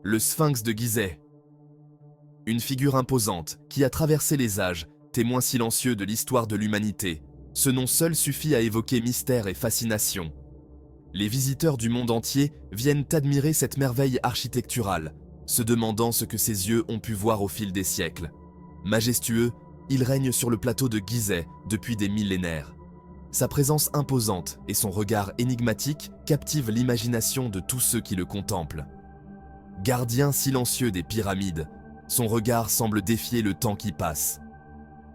Le Sphinx de Gizeh. Une figure imposante qui a traversé les âges, témoin silencieux de l'histoire de l'humanité. Ce nom seul suffit à évoquer mystère et fascination. Les visiteurs du monde entier viennent admirer cette merveille architecturale, se demandant ce que ses yeux ont pu voir au fil des siècles. Majestueux, il règne sur le plateau de Gizeh depuis des millénaires. Sa présence imposante et son regard énigmatique captivent l'imagination de tous ceux qui le contemplent. Gardien silencieux des pyramides, son regard semble défier le temps qui passe.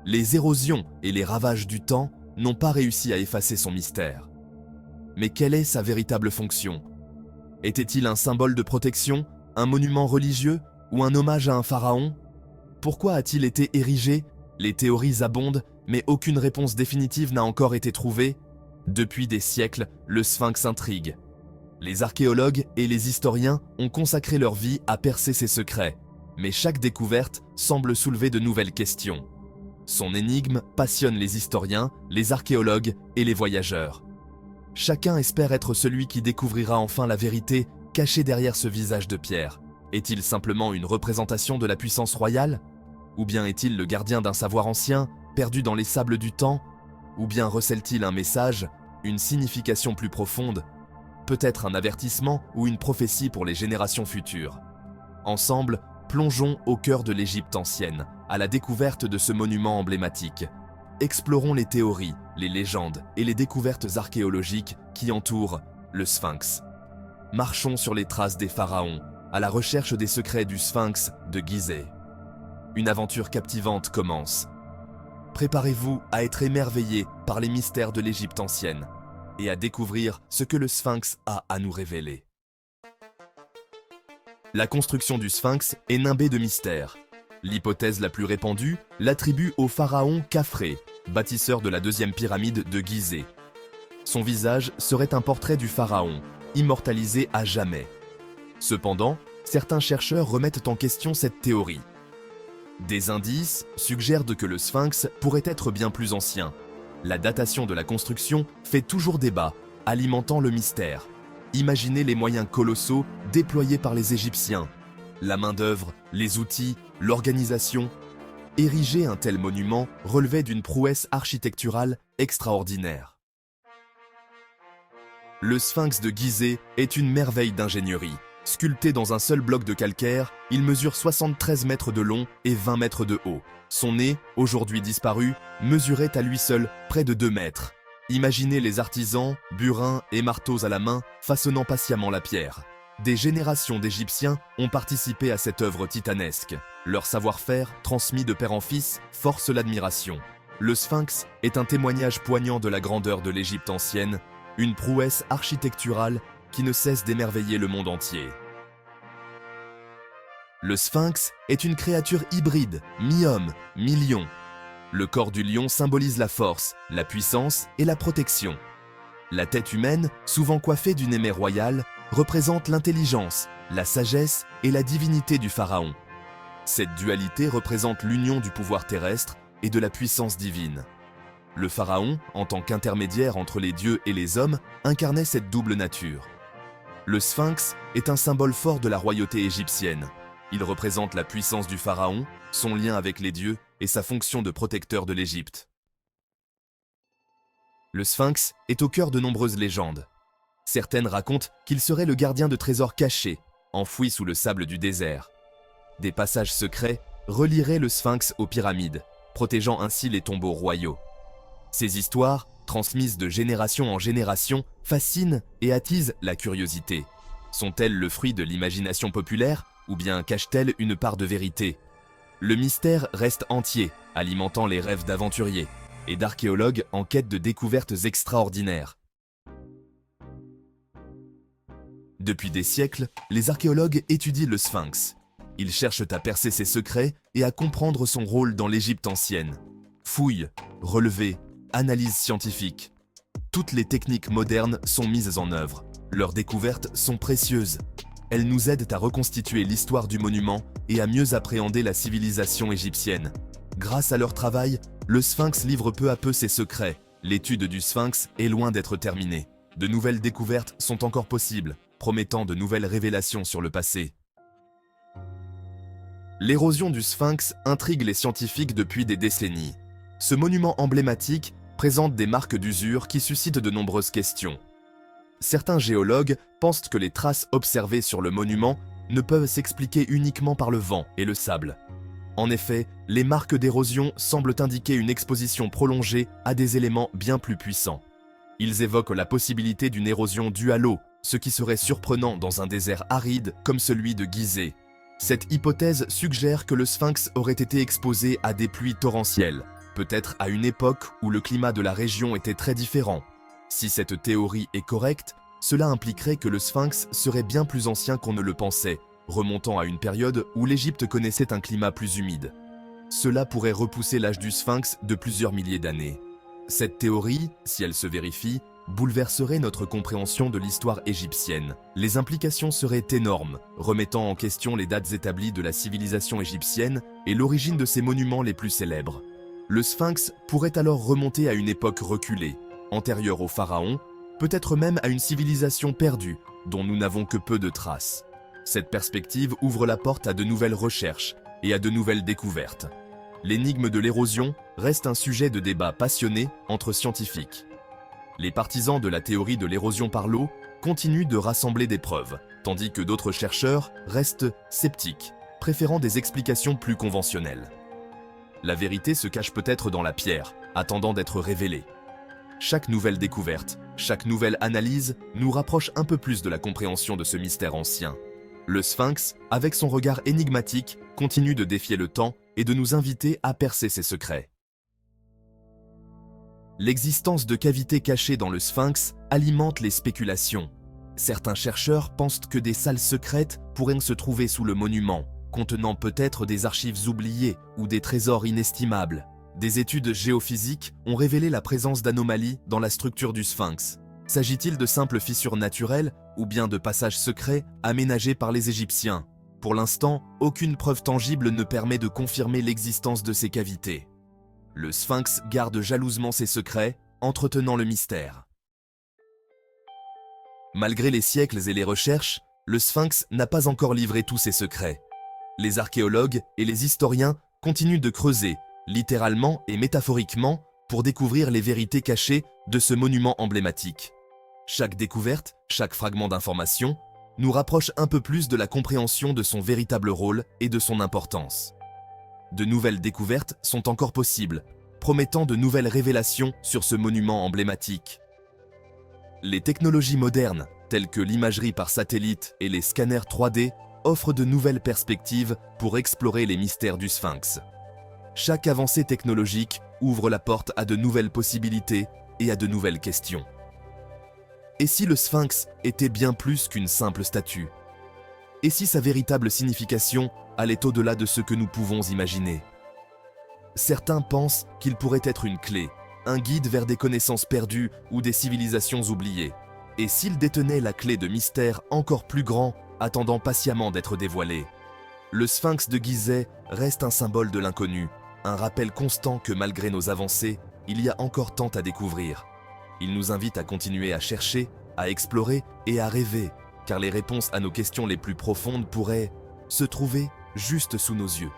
Les érosions et les ravages du temps n'ont pas réussi à effacer son mystère. Mais quelle est sa véritable fonction? Était-il un symbole de protection, un monument religieux ou un hommage à un pharaon? Pourquoi a-t-il été érigé? Les théories abondent, mais aucune réponse définitive n'a encore été trouvée. Depuis des siècles, le Sphinx intrigue. Les archéologues et les historiens ont consacré leur vie à percer ses secrets, mais chaque découverte semble soulever de nouvelles questions. Son énigme passionne les historiens, les archéologues et les voyageurs. Chacun espère être celui qui découvrira enfin la vérité cachée derrière ce visage de pierre. Est-il simplement une représentation de la puissance royale? Ou bien est-il le gardien d'un savoir ancien, perdu dans les sables du temps? Ou bien recèle-t-il un message, une signification plus profonde? Peut-être un avertissement ou une prophétie pour les générations futures. Ensemble, plongeons au cœur de l'Égypte ancienne, à la découverte de ce monument emblématique. Explorons les théories, les légendes et les découvertes archéologiques qui entourent le Sphinx. Marchons sur les traces des pharaons, à la recherche des secrets du Sphinx de Gizeh. Une aventure captivante commence. Préparez-vous à être émerveillés par les mystères de l'Égypte ancienne et à découvrir ce que le Sphinx a à nous révéler. La construction du Sphinx est nimbée de mystères. L'hypothèse la plus répandue l'attribue au pharaon Khafré, bâtisseur de la deuxième pyramide de Gizeh. Son visage serait un portrait du pharaon, immortalisé à jamais. Cependant, certains chercheurs remettent en question cette théorie. Des indices suggèrent que le Sphinx pourrait être bien plus ancien. La datation de la construction fait toujours débat, alimentant le mystère. Imaginez les moyens colossaux déployés par les Égyptiens. La main-d'œuvre, les outils, l'organisation. Ériger un tel monument relevait d'une prouesse architecturale extraordinaire. Le Sphinx de Gizeh est une merveille d'ingénierie. Sculpté dans un seul bloc de calcaire, il mesure 73 mètres de long et 20 mètres de haut. Son nez, aujourd'hui disparu, mesurait à lui seul près de 2 mètres. Imaginez les artisans, burins et marteaux à la main, façonnant patiemment la pierre. Des générations d'Égyptiens ont participé à cette œuvre titanesque. Leur savoir-faire, transmis de père en fils, force l'admiration. Le Sphinx est un témoignage poignant de la grandeur de l'Égypte ancienne, une prouesse architecturale qui ne cesse d'émerveiller le monde entier. Le Sphinx est une créature hybride, mi-homme, mi-lion. Le corps du lion symbolise la force, la puissance et la protection. La tête humaine, souvent coiffée d'une aimée royale, représente l'intelligence, la sagesse et la divinité du pharaon. Cette dualité représente l'union du pouvoir terrestre et de la puissance divine. Le pharaon, en tant qu'intermédiaire entre les dieux et les hommes, incarnait cette double nature. Le Sphinx est un symbole fort de la royauté égyptienne. Il représente la puissance du pharaon, son lien avec les dieux et sa fonction de protecteur de l'Égypte. Le Sphinx est au cœur de nombreuses légendes. Certaines racontent qu'il serait le gardien de trésors cachés, enfouis sous le sable du désert. Des passages secrets relieraient le Sphinx aux pyramides, protégeant ainsi les tombeaux royaux. Ces histoires, transmises de génération en génération, fascinent et attisent la curiosité. Sont-elles le fruit de l'imagination populaire ou bien cachent-elles une part de vérité? Le mystère reste entier, alimentant les rêves d'aventuriers et d'archéologues en quête de découvertes extraordinaires. Depuis des siècles, les archéologues étudient le Sphinx. Ils cherchent à percer ses secrets et à comprendre son rôle dans l'Égypte ancienne. Fouilles, relevés, analyses scientifiques. Toutes les techniques modernes sont mises en œuvre. Leurs découvertes sont précieuses. Elles nous aident à reconstituer l'histoire du monument et à mieux appréhender la civilisation égyptienne. Grâce à leur travail, le Sphinx livre peu à peu ses secrets. L'étude du Sphinx est loin d'être terminée. De nouvelles découvertes sont encore possibles, promettant de nouvelles révélations sur le passé. L'érosion du Sphinx intrigue les scientifiques depuis des décennies. Ce monument emblématique présente des marques d'usure qui suscitent de nombreuses questions. Certains géologues pensent que les traces observées sur le monument ne peuvent s'expliquer uniquement par le vent et le sable. En effet, les marques d'érosion semblent indiquer une exposition prolongée à des éléments bien plus puissants. Ils évoquent la possibilité d'une érosion due à l'eau, ce qui serait surprenant dans un désert aride comme celui de Gizeh. Cette hypothèse suggère que le Sphinx aurait été exposé à des pluies torrentielles, peut-être à une époque où le climat de la région était très différent. Si cette théorie est correcte, cela impliquerait que le Sphinx serait bien plus ancien qu'on ne le pensait, remontant à une période où l'Égypte connaissait un climat plus humide. Cela pourrait repousser l'âge du Sphinx de plusieurs milliers d'années. Cette théorie, si elle se vérifie, bouleverserait notre compréhension de l'histoire égyptienne. Les implications seraient énormes, remettant en question les dates établies de la civilisation égyptienne et l'origine de ses monuments les plus célèbres. Le Sphinx pourrait alors remonter à une époque reculée, antérieure aux pharaons, peut-être même à une civilisation perdue, dont nous n'avons que peu de traces. Cette perspective ouvre la porte à de nouvelles recherches et à de nouvelles découvertes. L'énigme de l'érosion reste un sujet de débat passionné entre scientifiques. Les partisans de la théorie de l'érosion par l'eau continuent de rassembler des preuves, tandis que d'autres chercheurs restent sceptiques, préférant des explications plus conventionnelles. La vérité se cache peut-être dans la pierre, attendant d'être révélée. Chaque nouvelle découverte, chaque nouvelle analyse nous rapproche un peu plus de la compréhension de ce mystère ancien. Le Sphinx, avec son regard énigmatique, continue de défier le temps et de nous inviter à percer ses secrets. L'existence de cavités cachées dans le Sphinx alimente les spéculations. Certains chercheurs pensent que des salles secrètes pourraient se trouver sous le monument, contenant peut-être des archives oubliées ou des trésors inestimables. Des études géophysiques ont révélé la présence d'anomalies dans la structure du Sphinx. S'agit-il de simples fissures naturelles ou bien de passages secrets aménagés par les Égyptiens? Pour l'instant, aucune preuve tangible ne permet de confirmer l'existence de ces cavités. Le Sphinx garde jalousement ses secrets, entretenant le mystère. Malgré les siècles et les recherches, le Sphinx n'a pas encore livré tous ses secrets. Les archéologues et les historiens continuent de creuser, littéralement et métaphoriquement, pour découvrir les vérités cachées de ce monument emblématique. Chaque découverte, chaque fragment d'information, nous rapproche un peu plus de la compréhension de son véritable rôle et de son importance. De nouvelles découvertes sont encore possibles, promettant de nouvelles révélations sur ce monument emblématique. Les technologies modernes, telles que l'imagerie par satellite et les scanners 3D, offrent de nouvelles perspectives pour explorer les mystères du Sphinx. Chaque avancée technologique ouvre la porte à de nouvelles possibilités et à de nouvelles questions. Et si le Sphinx était bien plus qu'une simple statue? Et si sa véritable signification allait au-delà de ce que nous pouvons imaginer? Certains pensent qu'il pourrait être une clé, un guide vers des connaissances perdues ou des civilisations oubliées. Et s'il détenait la clé de mystères encore plus grands, attendant patiemment d'être dévoilé? Le Sphinx de Gizeh reste un symbole de l'inconnu, un rappel constant que malgré nos avancées, il y a encore tant à découvrir. Il nous invite à continuer à chercher, à explorer et à rêver, car les réponses à nos questions les plus profondes pourraient se trouver juste sous nos yeux.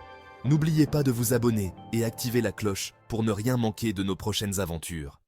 N'oubliez pas de vous abonner et activer la cloche pour ne rien manquer de nos prochaines aventures.